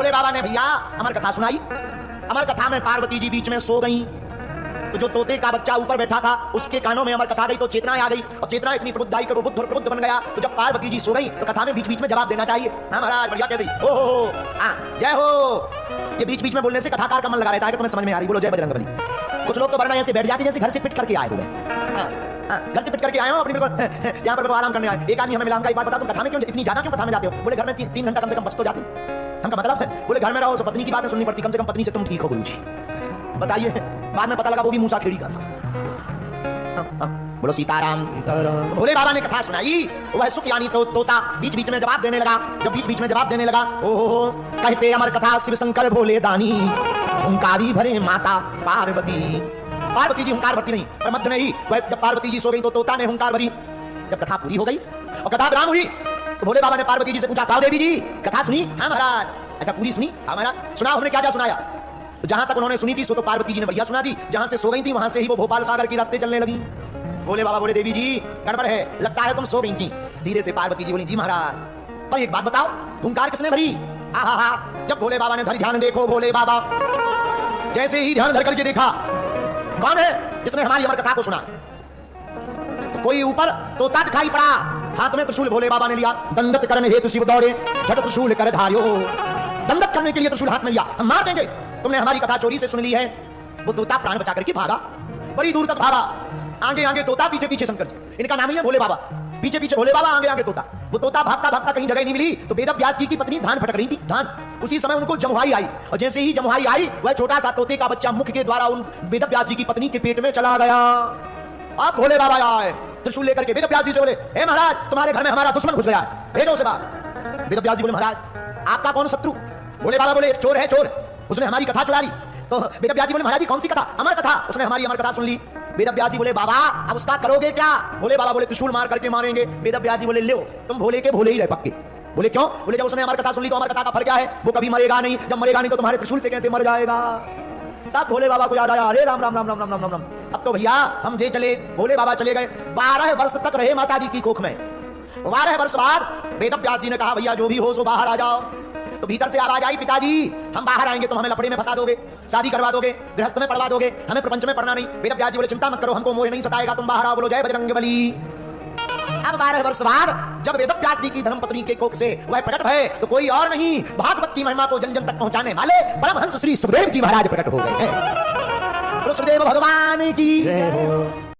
भोले बाबा ने भैया अमर कथा सुनाई। अमर कथा में पार्वती जी बीच में सो गई, तो जो तोते का बच्चा ऊपर बैठा था उसके कानों में अमर कथा गई, तो चेतना आ गई, और चेतना इतनी प्रबुद्ध आई कि वो बुद्ध और प्रबुद्ध बन गया। तो जब पार्वती जी सो गई तो कथा में बीच बीच में जवाब देना चाहिए। हाँ महाराज बढ़िया कह गई, ओ हाँ जय हो। ये बीच बीच में बोलने से कथाकार का मन लगा रहता है कि तुम्हें समझ में आ रही, बोलो जय बजरंगबली। कुछ लोग तो वरना ऐसे बैठ जाते जैसे घर से पिट करके आए हुए। घर से पिट करके आए हो अपनी यहाँ पर आराम करने आए। एक आदमी हमें मिला, एक बात बता, तुम कथा में क्यों इतनी ज्यादा क्यों कथा में जाते हो? बोले घर में 3 घंटा कम से कम बच तो जाते। हमका मतलब है बोले घर में रहो तो पत्नी की बातें सुननी पड़ती, कम से कम पत्नी से तुम ठीक हो गुरुजी। बताइए, बाद में पता लगा वो भी मूसा खेड़ी का था। बोलो सीताराम सीताराम। भोले बाबा ने कथा सुनाई, वह सुख यानी तोता बीच बीच में जवाब देने लगा। जब बीच बीच में जवाब देने लगा, ओहो कहते अमर कथा शिव शंकर भोले दानी, हुंकारी भरे माता पार्वती। पार्वती जी हुंकार भरती नहीं, पर मध्य में ही जब पार्वती जी सो गई तो तोता ने हुंकार भरी। जब कथा पूरी हो गई और कथा विराम हुई तो भोले बाबा ने पार्वती जी से पूछा, काऊ देवी जी कथा सुनी? हाँ महाराज। अच्छा पूरी सुनी? हाँ महाराज। सुना हमने क्या क्या सुनाया? तो जहां तक उन्होंने सुनी थी सो तो पार्वती जी ने बढ़िया सुना दी, जहां से सो गई थी वहां से ही वो भोपाल सागर के रास्ते चलने लगी। भोले बाबा बोले, देवी जी गड़बड़ है, लगता है तुम सो गई थी। धीरे से पार्वती जी बोली, जी महाराज पर एक बात बताओ, हुंकार किसने भरी? आहा, जब भोले बाबा ने धरी ध्यान, देखो भोले बाबा जैसे ही ध्यान धर करके देखा, कौन है जिसने हमारी अमर कथा को सुना? तो कोई ऊपर तोता दिखाई पड़ा, हाथ में त्रिशूल भोले बाबा ने लिया। दंडत करने हेतु शिव दौड़े, झट त्रिशूल कर धार्यो। दंडत करने के लिए त्रिशूल हाथ में लिया, हम मार देंगे। तुमने हमारी कथा चोरी से सुन ली है। वो तोता प्राण बचा करके भागा, बड़ी दूर तक भागा। आगे आगे तोता, पीछे पीछे शंकर। इनका नाम ही है भोले बाबा। पीछे पीछे भोले बाबा, आगे आगे तोता। वो तोता भागता भागता कहीं जगह नहीं मिली तो वेद व्यास जी की पत्नी धान फटक रही थी, धान। उसी समय उनको जमुहाई आई, और जैसे ही जमुहाई आई वह छोटा सा तोते का बच्चा मुख के द्वारा उन वेद व्यास जी की पत्नी के पेट में चला गया। अब भोले बाबा आए त्रिशूल लेकर के, वेद व्यास जी से बोले, हे महाराज तुम्हारे घर में हमारा दुश्मन घुस गया है, भेजो उसे बाहर। वेद व्यास जी बोले, महाराज आपका कौन शत्रु? भोले बाबा बोले, चोर है चोर, उसने हमारी कथा चुरा ली। तो वेद व्यास जी बोले, महाराज जी कौन सी कथा? अमर कथा, उसने हमारी अमर कथा सुन ली। वेद व्यास जी बोले, बाबा अब उसका करोगे क्या? भोले बाबा बोले, त्रिशूल मार करके मारेंगे। वेद व्यास जी बोले, लो तुम भोले के भोले ही रह पक्के। बोले क्यों? बोले जब उसने अमर कथा सुन ली तो अमर कथा का फल क्या है? वो कभी मरेगा नहीं, जब मरेगा नहीं तो तुम्हारे त्रिशूल से कैसे मर जाएगा? तब भोले बाबा को याद आया, अरे राम राम राम राम राम राम राम। अब तो भैया हम जे चले, भोले बाबा चले गए। 12 वर्ष तक रहे माता जी की कोख में। 12 वर्ष बाद वेद व्यास जी ने कहा, भैया जो भी हो सो बाहर आ जाओ। तो भीतर से आवाज आई, पिताजी हम बाहर आएंगे तो हमें लफड़े में फंसा दोगे, शादी करवा दोगे, गृहस्थ में पढ़वा दोगे, हमें प्रपंच में पढ़ना नहीं। वेद व्यास जी बोले, चिंता मत करो, हमको मोह नहीं सताएगा, तुम बाहर आओ। बोलो जय बजरंगबली। अब 12 वर्ष बाद जब वेद व्यास जी की धर्मपत्नी के कोख से वह प्रकट भय तो कोई और नहीं, भागवत की महिमा को जन जन तक पहुंचाने वाले परमहंस श्री सुखदेव जी महाराज प्रकट हो गए हैं। सुखदेव भगवान की जय हो।